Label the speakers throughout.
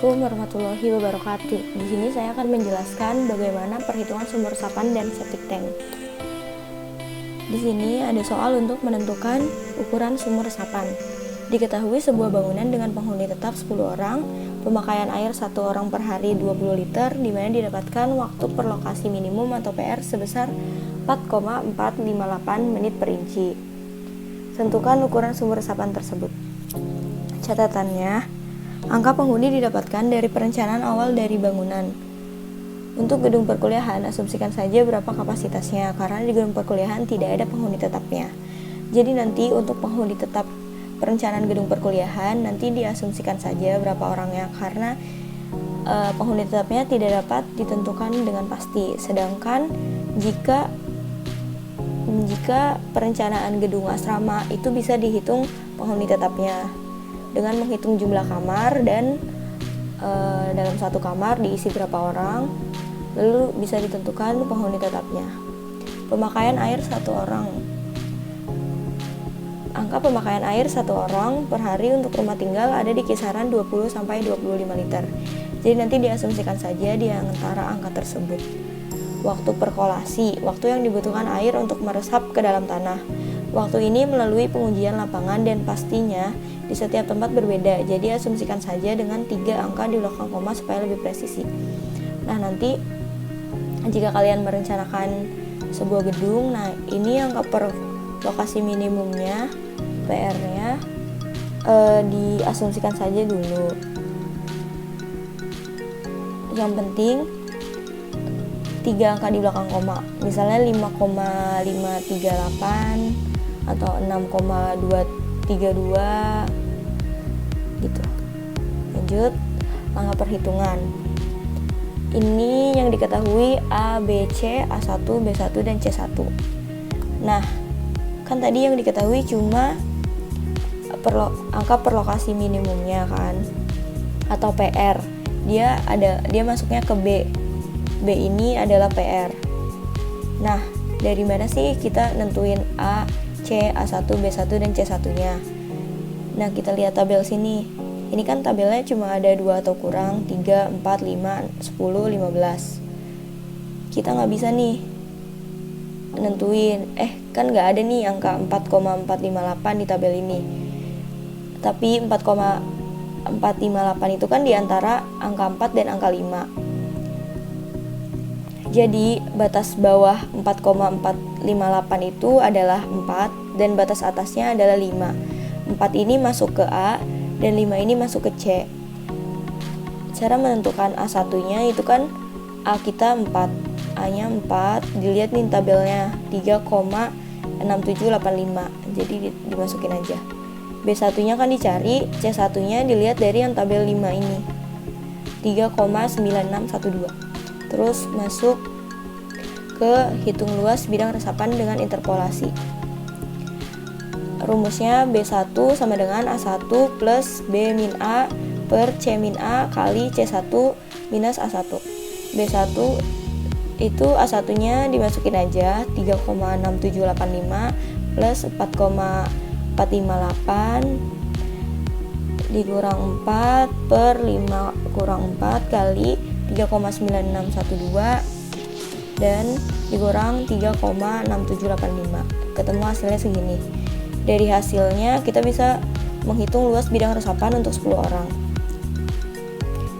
Speaker 1: Assalamualaikum warahmatullahi wabarakatuh. Di sini saya akan menjelaskan bagaimana perhitungan sumur resapan dan septic tank. Di sini ada soal untuk menentukan ukuran sumur resapan. Diketahui sebuah bangunan dengan penghuni tetap 10 orang, pemakaian air 1 orang per hari 20 liter, di mana didapatkan waktu per lokasi minimum atau PR sebesar 4,458 menit per inci. Tentukan ukuran sumur resapan tersebut. Catatannya, angka penghuni didapatkan dari perencanaan awal dari bangunan. Untuk gedung perkuliahan, asumsikan saja berapa kapasitasnya, karena di gedung perkuliahan tidak ada penghuni tetapnya. Jadi nanti untuk penghuni tetap perencanaan gedung perkuliahan, nanti diasumsikan saja berapa orangnya, karena penghuni tetapnya tidak dapat ditentukan dengan pasti. Sedangkan jika perencanaan gedung asrama itu bisa dihitung penghuni tetapnya dengan menghitung jumlah kamar dan dalam satu kamar diisi berapa orang, lalu bisa ditentukan penghuni tetapnya. Pemakaian air 1 orang. Angka pemakaian air 1 orang per hari untuk rumah tinggal ada di kisaran 20-25 liter. Jadi nanti diasumsikan saja di antara angka tersebut. Waktu perkolasi, waktu yang dibutuhkan air untuk meresap ke dalam tanah. Waktu ini melalui pengujian lapangan dan pastinya di setiap tempat berbeda, jadi asumsikan saja dengan 3 angka di belakang koma supaya lebih presisi. Nah, nanti jika kalian merencanakan sebuah gedung, nah ini angka per lokasi minimumnya, PR-nya diasumsikan saja dulu. Yang penting 3 angka di belakang koma, misalnya 5,538 atau 6,232 gitu. Lanjut, langkah perhitungan. Ini yang diketahui A, B, C, A1, B1, dan C1. Nah, kan tadi yang diketahui cuma angka per lokasi minimumnya kan, atau PR. Dia masuknya ke B. B ini adalah PR. Nah, dari mana sih kita nentuin A, C, A1, B1, dan C1-nya? Nah, kita lihat tabel sini. Ini kan tabelnya cuma ada 2 atau kurang, 3, 4, 5, 10, 15. Kita nggak bisa nih nentuin, kan nggak ada nih angka 4,458 di tabel ini. Tapi 4,458 itu kan diantara angka 4 dan angka 5. Jadi batas bawah 4,458 itu adalah 4 dan batas atasnya adalah 5. 4 ini masuk ke A dan 5 ini masuk ke C. Cara menentukan A1-nya itu kan A kita 4, A-nya 4, dilihat nih tabelnya 3,6785. Jadi dimasukin aja. B1-nya kan dicari, C1-nya dilihat dari yang tabel 5 ini. 3,9612. Terus masuk ke hitung luas bidang resapan dengan interpolasi. Rumusnya B1 sama dengan A1 plus B min A per C min A kali C1 minus A1. B1 itu A1-nya dimasukin aja 3,6785 plus 4,458 dikurang 4 per 5 kurang 4 kali 3,9612 dan dikurang 3,6785. Ketemu hasilnya segini. Dari hasilnya kita bisa menghitung luas bidang resapan untuk 10 orang.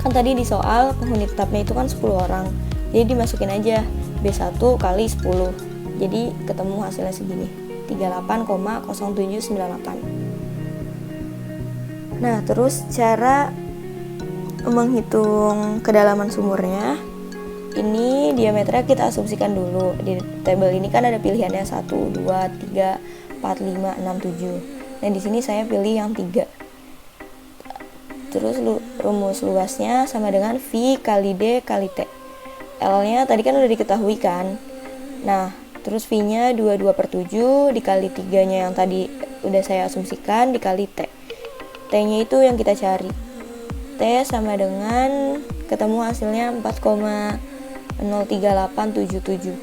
Speaker 1: Kan tadi di soal penghuni tetapnya itu kan 10 orang. Jadi dimasukin aja B1 kali 10. Jadi ketemu hasilnya segini. 38,0798. Nah, terus cara menghitung kedalaman sumurnya, ini diameternya kita asumsikan dulu. Di tabel ini kan ada pilihannya 1, 2, 3, 4, 5, 6, 7. Nah, di sini saya pilih yang 3. Terus rumus luasnya sama dengan V kali D kali T. L-nya tadi kan udah diketahui kan. Nah, terus V-nya 22/7 dikali 3-nya yang tadi udah saya asumsikan dikali T. T-nya itu yang kita cari. T sama dengan ketemu hasilnya 4,03877.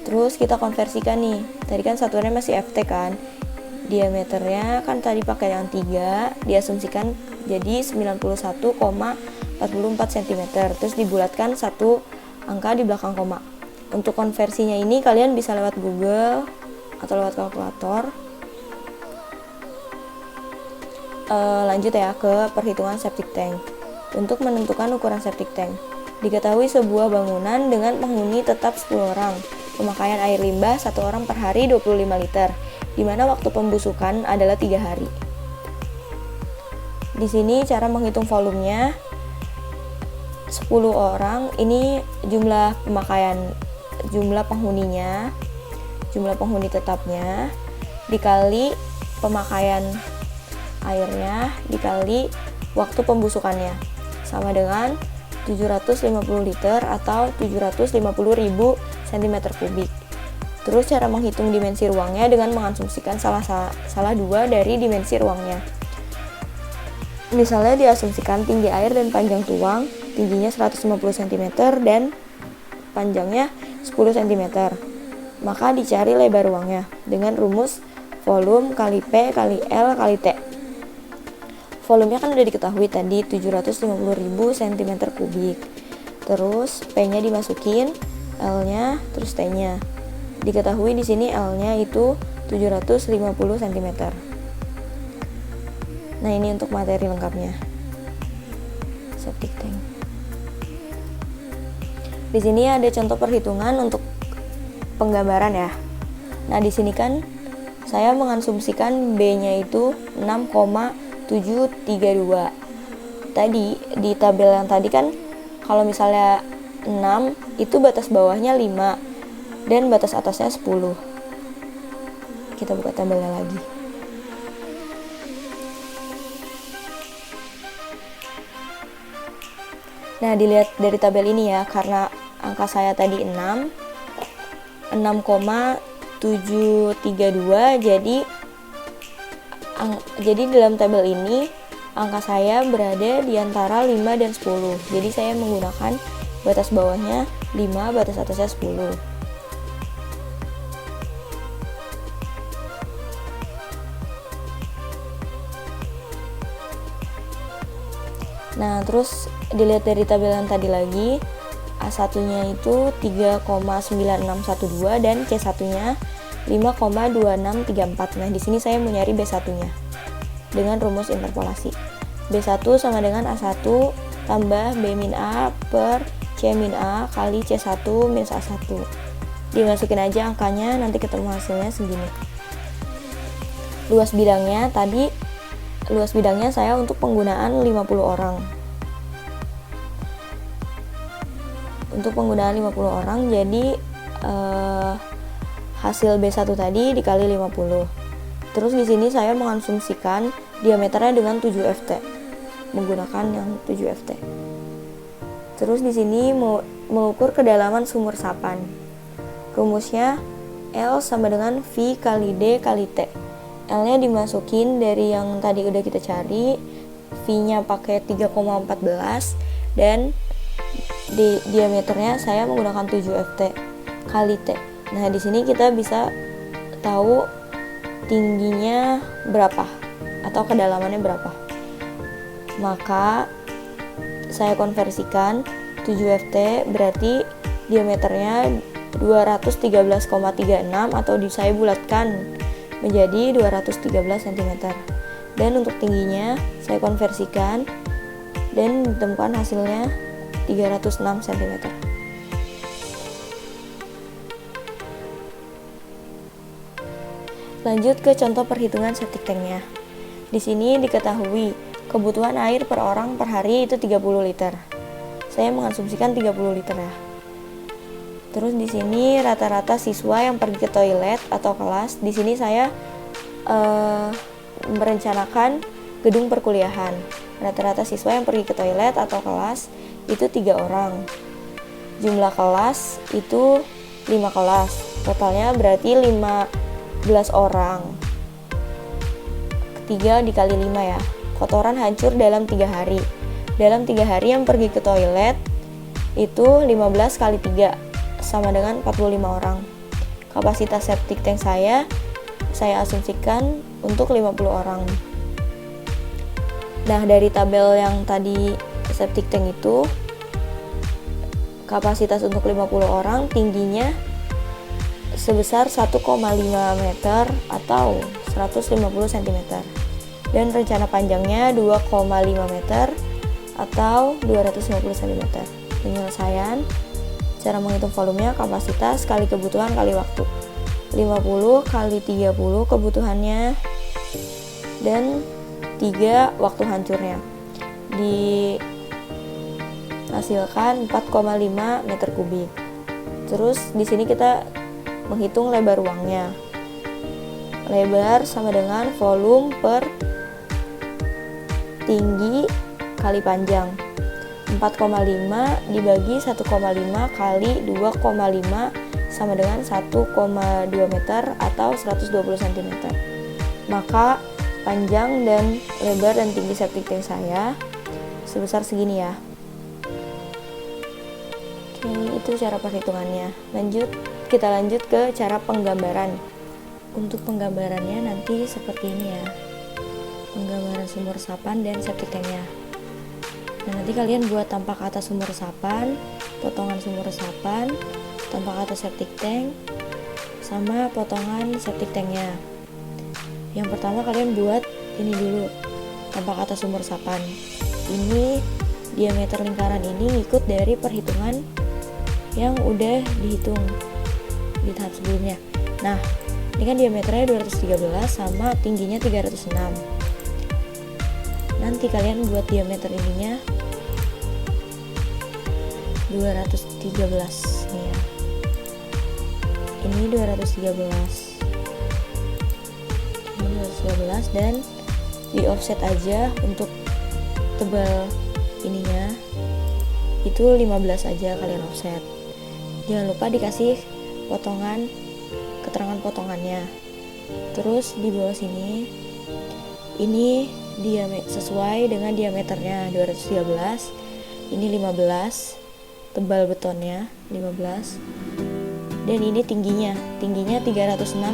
Speaker 1: Terus kita konversikan nih. Tadi kan satuannya masih FT kan. Diameternya kan tadi pakai yang 3, diasumsikan jadi 91,0 44 cm, terus dibulatkan satu angka di belakang koma. Untuk konversinya ini kalian bisa lewat Google atau lewat kalkulator. Lanjut ya ke perhitungan septic tank. Untuk menentukan ukuran septic tank, diketahui sebuah bangunan dengan penghuni tetap 10 orang, pemakaian air limbah 1 orang per hari 25 liter, di mana waktu pembusukan adalah 3 hari. Di sini cara menghitung volumenya, 10 orang ini jumlah pemakaian, jumlah penghuninya, jumlah penghuni tetapnya dikali pemakaian airnya dikali waktu pembusukannya, sama dengan 750 liter atau 750.000 cm3. Terus cara menghitung dimensi ruangnya dengan mengasumsikan salah dua dari dimensi ruangnya. Misalnya diasumsikan tinggi air dan panjang tuang, tingginya 150 cm dan panjangnya 10 cm. Maka dicari lebar ruangnya dengan rumus volume kali P kali L kali T. Volumenya kan udah diketahui tadi 750.000 cm3. Terus P-nya dimasukin, L-nya, terus T-nya. Diketahui di sini L-nya itu 750 cm. Nah, ini untuk materi lengkapnya. Septic tank. Di sini ada contoh perhitungan untuk penggambaran ya. Nah, di sini kan saya mengasumsikan B-nya itu 6,732. Tadi di tabel yang tadi kan kalau misalnya 6 itu batas bawahnya 5 dan batas atasnya 10. Kita buka tabelnya lagi. Nah, dilihat dari tabel ini ya, karena angka saya tadi 6,732, jadi dalam tabel ini angka saya berada di antara 5 dan 10. Jadi saya menggunakan batas bawahnya 5, batas atasnya 10. Nah, terus dilihat dari tabel yang tadi lagi, A1-nya itu 3,9612 dan C1-nya 5,2634. Nah, di sini saya mau nyari B1-nya dengan rumus interpolasi. B1 sama dengan A1 tambah B-A per C-A kali C1 minus A1. Dimasukin aja angkanya, nanti ketemu hasilnya segini. Luas bidangnya saya untuk penggunaan 50 orang. Untuk penggunaan 50 orang, jadi hasil B1 tadi dikali 50. Terus di sini saya mengonsumsikan diameternya dengan 7 FT. Menggunakan yang 7 FT. Terus di sini mengukur kedalaman sumur resapan. Rumusnya L sama dengan V kali D kali T. L-nya dimasukin dari yang tadi udah kita cari, V-nya pakai 3,14 dan di diameternya saya menggunakan 7 FT kali T. Nah, di sini kita bisa tahu tingginya berapa atau kedalamannya berapa. Maka saya konversikan 7 FT berarti diameternya 213,36 atau saya bulatkan menjadi 213 cm. Dan untuk tingginya saya konversikan dan ditemukan hasilnya 306 cm. Lanjut ke contoh perhitungan septic tanknya. Di sini diketahui kebutuhan air per orang per hari itu 30 liter. Saya mengasumsikan 30 liter ya. Terus di sini rata-rata siswa yang pergi ke toilet atau kelas. Di sini saya merencanakan gedung perkuliahan. Rata-rata siswa yang pergi ke toilet atau kelas itu 3 orang. Jumlah kelas itu 5 kelas. Totalnya berarti 15 orang. 3 dikali 5 ya. Kotoran hancur dalam 3 hari. Dalam 3 hari yang pergi ke toilet itu 15 kali 3 sama dengan 45 orang. Kapasitas septic tank saya asumsikan untuk 50 orang. Nah, dari tabel yang tadi septic tank itu kapasitas untuk 50 orang, tingginya sebesar 1,5 meter atau 150 cm. Dan rencana panjangnya 2,5 meter atau 250 cm. Penyelesaian, cara menghitung volumenya kapasitas kali kebutuhan kali waktu. 50 kali 30 kebutuhannya dan 3 waktu hancurnya. Dihasilkan 4,5 meter kubik. Terus di sini kita menghitung lebar ruangnya. Lebar sama dengan volume per tinggi kali panjang. 4,5 dibagi 1,5 kali 2,5 sama dengan 1,2 meter atau 120 cm. Maka panjang dan lebar dan tinggi septic tank saya sebesar segini ya. Oke, itu cara perhitungannya. Kita lanjut ke cara penggambaran. Untuk penggambarannya nanti seperti ini ya. Penggambaran sumur resapan dan septic tanknya. Nah, nanti kalian buat tampak atas sumur resapan, potongan sumur resapan, tampak atas septic tank, sama potongan septic tanknya. Yang pertama kalian buat ini dulu, tampak atas sumur resapan. Ini diameter lingkaran ini ikut dari perhitungan yang udah dihitung di tahap sebelumnya. Nah, ini kan diameternya 213 sama tingginya 306. Nanti kalian buat diameter ininya 213 nih ya. Ini 213. Ini 213 dan di offset aja untuk tebal ininya itu 15 aja kalian offset. Jangan lupa dikasih potongan, keterangan potongannya. Terus di bawah sini ini sesuai dengan diameternya 213, ini 15, tebal betonnya 15, dan ini tingginya 306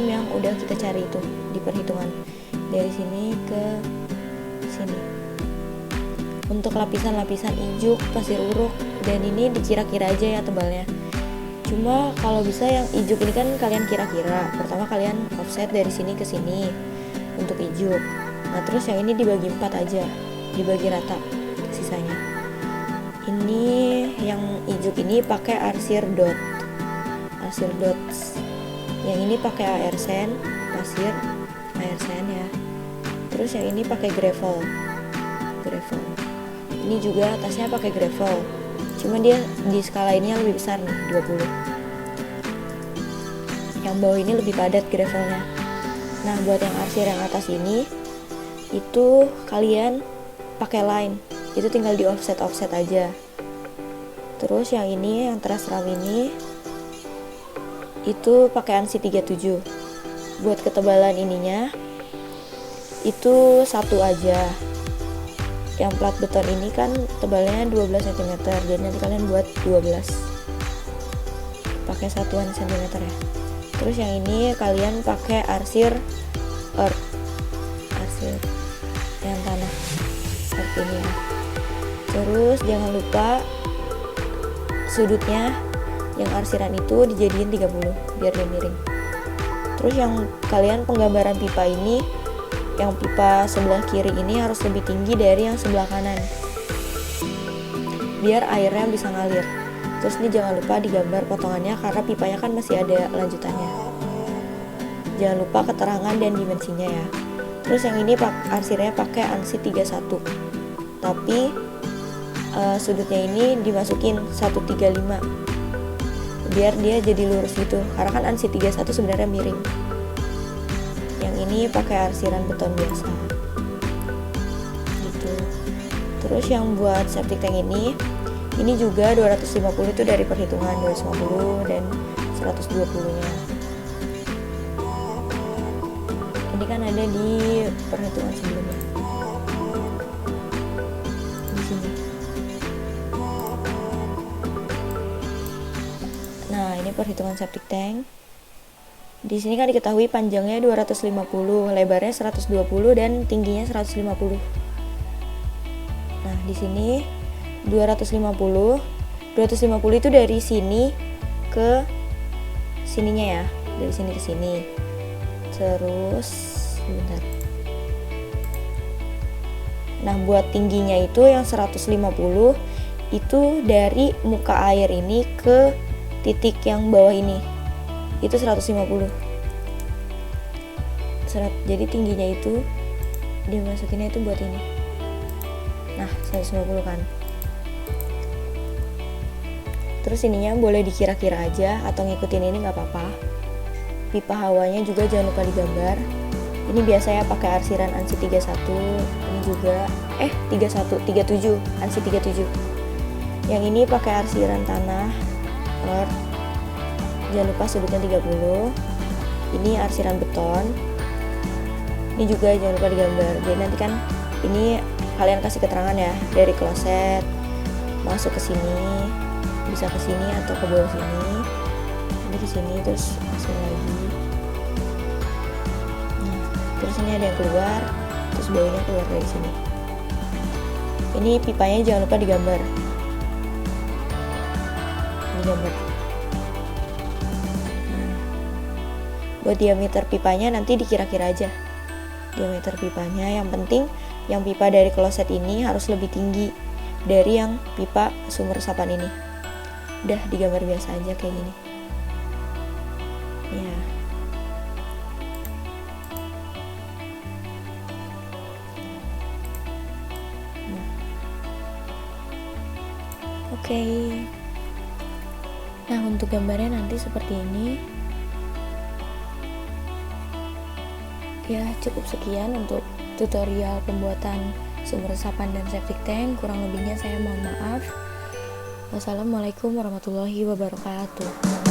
Speaker 1: yang udah kita cari itu di perhitungan dari sini ke sini. Untuk lapisan-lapisan ijuk, pasir uruk, dan ini dikira-kira aja ya tebalnya. Cuma kalau bisa yang ijuk ini kan kalian kira-kira. Pertama kalian offset dari sini ke sini untuk ijuk. Nah, terus yang ini dibagi 4 aja, dibagi rata sisanya. Ini yang ijuk ini pakai arsir dots. Yang ini pakai air sand, pasir, air sand ya. Terus yang ini pakai gravel. Ini juga atasnya pakai gravel. Cuma dia di skala ini yang lebih besar nih, 20. Yang bawah ini lebih padat gravelnya. Nah, buat yang arsir yang atas ini itu kalian pakai line, itu tinggal di offset aja. Terus yang ini, yang teras ram ini itu pakai ANSI 37. Buat ketebalan ininya itu 1 aja. Yang plat beton ini kan tebalnya 12 cm, jadi nanti kalian buat 12 pakai satuan cm ya. Terus yang ini kalian pakai arsir yang tanah seperti ini ya. Terus jangan lupa sudutnya yang arsiran itu dijadiin 30 biar dia miring. Terus yang kalian penggambaran pipa ini, yang pipa sebelah kiri ini harus lebih tinggi dari yang sebelah kanan biar airnya bisa ngalir. Terus ini jangan lupa digambar potongannya karena pipanya kan masih ada lanjutannya. Jangan lupa keterangan dan dimensinya ya. Terus yang ini arsirnya pakai ANSI 31, tapi sudutnya ini dimasukin 135 biar dia jadi lurus gitu, karena kan ANSI 31 sebenarnya miring. Yang ini pakai arsiran beton biasa gitu. Terus yang buat septic tank ini juga 250 itu dari perhitungan 250 dan 120 nya ini kan ada di perhitungan sebelumnya di sini. Nah, ini perhitungan septic tank. Di sini kan diketahui panjangnya 250, lebarnya 120 dan tingginya 150. Nah, di sini 250 itu dari sini ke sininya ya, dari sini ke sini. Terus bentar. Nah, buat tingginya itu yang 150 itu dari muka air ini ke titik yang bawah ini. Itu 150. Jadi tingginya itu dimasukinnya itu buat ini. Nah, 150 kan. Terus ininya boleh dikira-kira aja atau ngikutin ini nggak apa-apa. Pipa hawanya juga jangan lupa digambar. Ini biasanya pakai arsiran ANSI 31. Ini juga 37, ANSI 37. Yang ini pakai arsiran tanah earth. Jangan lupa sudutnya 30. Ini arsiran beton. Ini juga jangan lupa digambar. Jadi nanti kan ini kalian kasih keterangan ya, dari kloset masuk ke sini, bisa ke sini atau ke bawah sini, nanti ke sini terus masuk lagi. Nah, terus ini ada yang keluar, terus baunya keluar dari sini. Ini pipanya jangan lupa digambar. Digambar. Nah, buat diameter pipanya nanti dikira-kira aja. Diameter pipanya, yang penting yang pipa dari kloset ini harus lebih tinggi dari yang pipa sumber resapan ini. Udah digambar biasa aja kayak gini ya. Nah. Oke. Nah, untuk gambarnya nanti seperti ini ya. Cukup sekian untuk tutorial pembuatan sumber resapan dan septic tank. Kurang lebihnya saya mohon maaf. Wassalamualaikum warahmatullahi wabarakatuh.